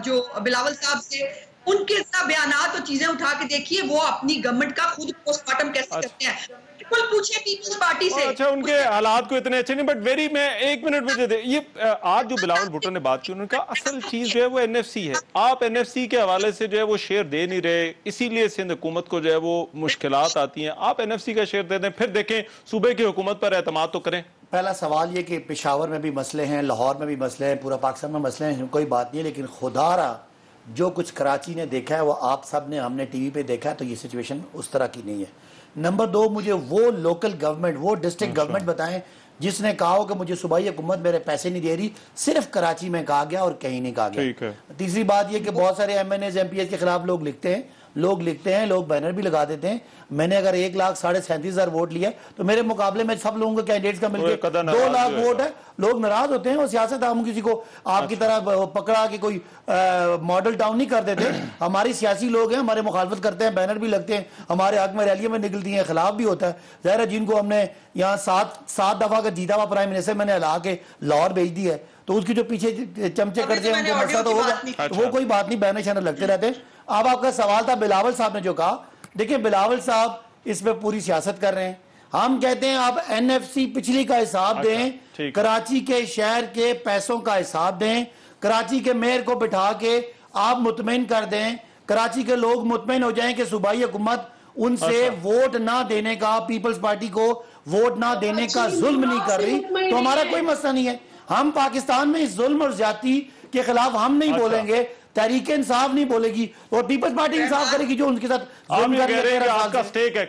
जो बिलावल साहब थे, उनके सब बयानात और चीजें उठा के देखिए, वो अपनी गवर्नमेंट का खुद पोस्टमार्टम कैसे करते हैं। बिल्कुल पूछिए पीपल्स पार्टी से। अच्छा, उनके हालात को इतने अच्छे नहीं, बट वेरी, मैं एक मिनट मुझे दे, ये आज जो बिलावल भुट्टो ने बात की, उन्होंने कहा असल चीज जो है वो एनएफसी है। आप एनएफसी के हवाले से जो है वो शेयर दे नहीं रहे, इसीलिए सिंध हुकूमत को जो है वो मुश्किलात आती हैं। आप एनएफसी का शेयर दे दें, फिर देखें सूबे की हुकूमत पर एतमाद तो करें। पहला सवाल ये कि पेशावर में भी मसले हैं, लाहौर में भी मसले हैं, पूरा पाकिस्तान में मसले हैं, कोई बात नहीं है, लेकिन खुदारा जो कुछ कराची ने देखा है वो आप सब ने, हमने टीवी पे देखा है, तो ये सिचुएशन उस तरह की नहीं है। नंबर 2, मुझे वो लोकल गवर्नमेंट, वो डिस्ट्रिक्ट गवर्नमेंट बताएं जिसने कहा हो कि मुझे सूबाई हुकूमत मेरे पैसे नहीं दे रही, सिर्फ कराची में कहा गया और कहीं नहीं कहा गया। तीसरी बात यह कि बहुत सारे एमएनएज एमपीएस के खिलाफ लोग लिखते हैं, लोग बैनर भी लगा देते हैं। मैंने अगर 1,37,500 वोट लिया तो मेरे मुकाबले में सब लोगों के कैंडिडेट्स का मिलकर 2 लाख वोट है। लोग नाराज होते हैं और सियासत हम किसी को आपकी तरह पकड़ा के कोई मॉडल टाउन नहीं कर देते। हमारी सियासी लोग हैं, हमारे मुखालफत करते हैं, बैनर भी लगते हैं, हमारे हक में रैलियां में निकलती हैं, खिलाफ भी होता है। ज़ाहिर जिनको हमने यहाँ 7 दफा का जीता हुआ प्राइम मिनिस्टर मैंने हला के लाहौर भेज दी है, तो उसकी जो पीछे चमचे करते हैं उनको मसला तो होगा, वो कोई बात नहीं, बैनर शैनर लगते रहते हैं। अब आपका सवाल था बिलावल साहब ने जो कहा, देखिए बिलावल साहब इस पे पूरी सियासत कर रहे हैं। हम कहते हैं आप एनएफसी पिछली का हिसाब दें, कराची के शहर के पैसों का हिसाब दें, कराची के मेयर को बिठा के आप मुतमईन कर दें, कराची के लोग मुतमईन हो जाएं कि सूबाई हुकूमत उनसे वोट ना देने का, पीपल्स पार्टी को वोट ना देने का जुल्म नहीं कर रही, तो हमारा कोई मसला नहीं है। हम पाकिस्तान में इस जुल्म और ज्यादती के खिलाफ हम नहीं बोलेंगे, तहरीक इंसाफ नहीं बोलेगी और पीपल्स पार्टी इंसाफ करेगी जो उनके साथ जुल्म कर रहे हैं। आपका स्टेक है।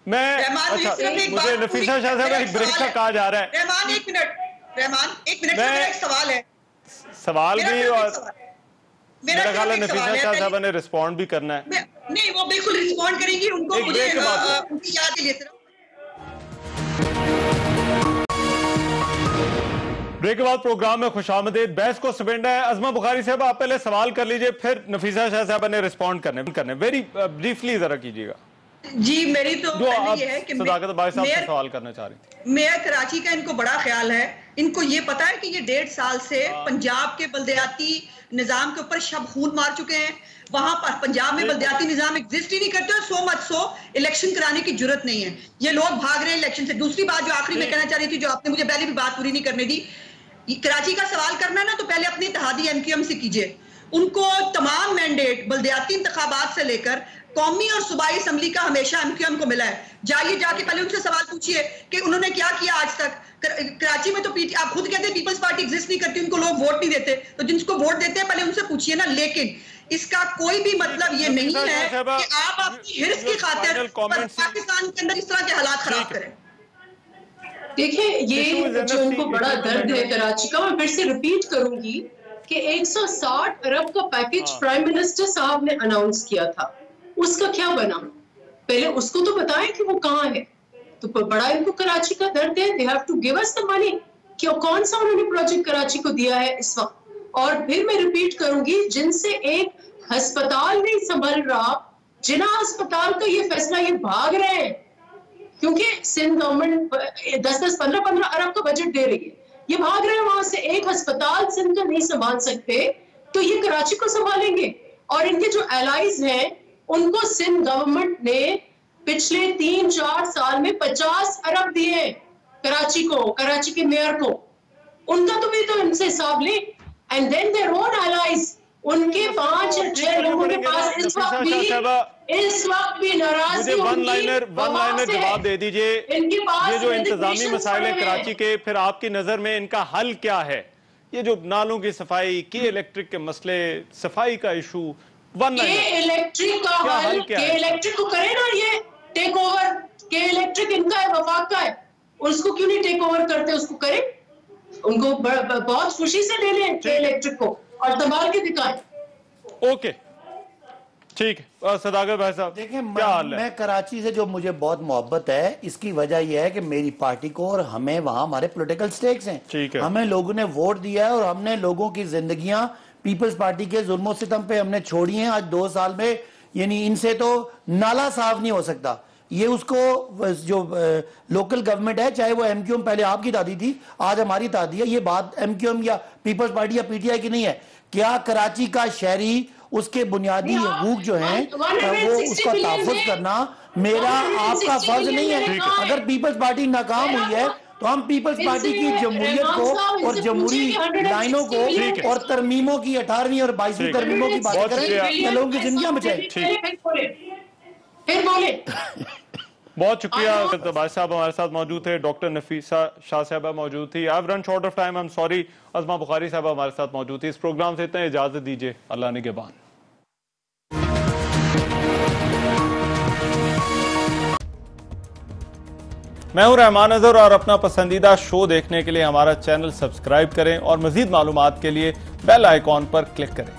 मैं अच्छा, मुझे नफीसा शाह साहब एक ब्रेक का कहा जा रहा है। रहमान एक मिनट मेरा एक सवाल है, सवाल भी, और मेरा ख्याल है नफीसा शाह साहब ने रिस्पॉन्ड भी करना है। नहीं, वो बिल्कुल रिस्पॉन्ड करेंगी, उनको मुझे उनकी याद के लिए सिर्फ। ब्रेक के बाद प्रोग्राम में खुशामदीद। बहस को समेटना है। अज़मा बुखारी साहब, आप पहले सवाल कर लीजिए, फिर नफीसा शाह साहब ने रिस्पॉन्ड करने वेरी ब्रीफली जरा कीजिएगा। जी, मेरी तो ये है कि सदाकत भाई साहब से सवाल करना चाह रही थी। मेयर कराची का इनको बड़ा ख्याल है, इनको ये पता है कि ये 1.5 साल से पंजाब के बल्दियाती निजाम के ऊपर शब खून मार चुके हैं। वहां पर पंजाब में बल्दियाती निजाम एग्जिस्ट ही नहीं करते और सो मच सो इलेक्शन कराने की जरूरत नहीं है। ये लोग भाग रहे हैं इलेक्शन से। दूसरी बात जो आखिरी में कहना चाह रही थी, जो आपने मुझे पहले भी बात पूरी नहीं करने दी, कराची का सवाल करना है ना तो पहले अपनी इत्तेहादी एमक्यूएम से कीजिए। उनको तमाम मैंडेट बल्दियाती इंतखाबात से लेकर कौमी और सूबाई असम्बली का हमेशा एमक्यूएम को मिला है। जाइए, जाके पहले उनसे सवाल पूछिए कि उन्होंने क्या किया आज तक। कराची में तो आप खुद कहते हैं पीपल्स पार्टी एग्जिस्ट नहीं करती, उनको लोग वोट नहीं देते, तो जिनको वोट देते हैं पहले उनसे पूछिए ना। लेकिन इसका कोई भी मतलब ये नहीं है कि आप अपनी हिर्स की खातिर पाकिस्तान के अंदर इस तरह के हालात खराब करें। देखिए, ये जो इनको बड़ा दर्द है कराची का, मैं फिर से रिपीट करूंगी कि 160 अरब का पैकेज प्राइम मिनिस्टर साहब ने अनाउंस किया था, उसका क्या बना? पहले उसको तो बताएं कि वो कहाँ है। तो बड़ा इनको कराची का दर्द है, they have to give us the money. क्यों, कौन सा उन्होंने प्रोजेक्ट कराची को दिया है इस वक्त? और फिर मैं रिपीट करूंगी, जिनसे एक अस्पताल नहीं संभल रहा, जिना अस्पताल का ये फैसला, ये भाग रहे हैं क्योंकि सिंध गवर्नमेंट 10-10, 15-15 अरब का बजट दे रही है, ये भाग रहे हैं वहां से। एक अस्पताल सिंध का नहीं संभाल सकते तो ये कराची को संभालेंगे। और इनके जो एलाइज हैं उनको सिंध गवर्नमेंट ने पिछले 3-4 साल में 50 अरब दिए कराची को, कराची के मेयर को। उनका तो भी तो इनसे हिसाब ले। And then their own allies, उनके 5 या 6 लोगों के पास इस वक्त भी नाराजगी, वन लाइनर जवाब दे दीजिए। ये जो इंतजामी मसाइल है कराची के, फिर आपकी नजर में इनका हल क्या है? ये जो नालों की सफाई, के इलेक्ट्रिक के मसले, सफाई का इशू, वन लाइनर इलेक्ट्रिक का हल, के इलेक्ट्रिक को करे ना ये टेक ओवर। के इलेक्ट्रिक इनका है, वफाक का है, उसको क्यों नहीं टेक ओवर करते? उसको करे, उनको बहुत खुशी से ले लें के इलेक्ट्रिक को और संभाल के दिखाएं। ओके, ठीक है। सदागर भाई साहब, देखिए, क्या हाल है? मैं कराची से जो मुझे बहुत मोहब्बत है, इसकी वजह यह है कि मेरी पार्टी को और हमें वहां हमारे पॉलिटिकल स्टेक्स हैं। ठीक है। हमें लोगों ने वोट दिया है और हमने लोगों की जिंदगियां पीपल्स पार्टी के जुल्मों सितम पे हमने छोड़ी हैं। आज 2 साल में, यानी इनसे तो नाला साफ नहीं हो सकता। ये उसको जो लोकल गवर्नमेंट है, चाहे वो एमक्यूएम पहले आपकी दादी थी, आज हमारी दादी है, ये बात एमक्यूएम या पीपल्स पार्टी या पीटीआई की नहीं है। क्या कराची का शहरी, उसके बुनियादी हकूक जो हैं वो उसका तहफ़्फ़ुज़ करना मेरा आपका फर्ज नहीं है। अगर पीपल्स पार्टी नाकाम हुई है तो हम पीपल्स पार्टी की जमहूरियत को और जमहूरी लाइनों को और तरमीमों की 18वीं और 22वीं तरमीमों की बात करें, लोगों की जिंदगियां बचाएं। फिर बोले। बहुत शुक्रिया। भाई साहब हमारे साथ मौजूद थे, डॉक्टर नफीसा शाह साहबा मौजूद थी। I have run short of time, I am sorry. Azma Bukhari साहब हमारे साथ मौजूद थी। इस प्रोग्राम से इतना इजाजत दीजिए, अल्लाह निगहबान। मैं हूं रहमान अजहर और अपना पसंदीदा शो देखने के लिए हमारा चैनल सब्सक्राइब करें और मजीद मालूमात के लिए बेल आइकॉन पर क्लिक करें।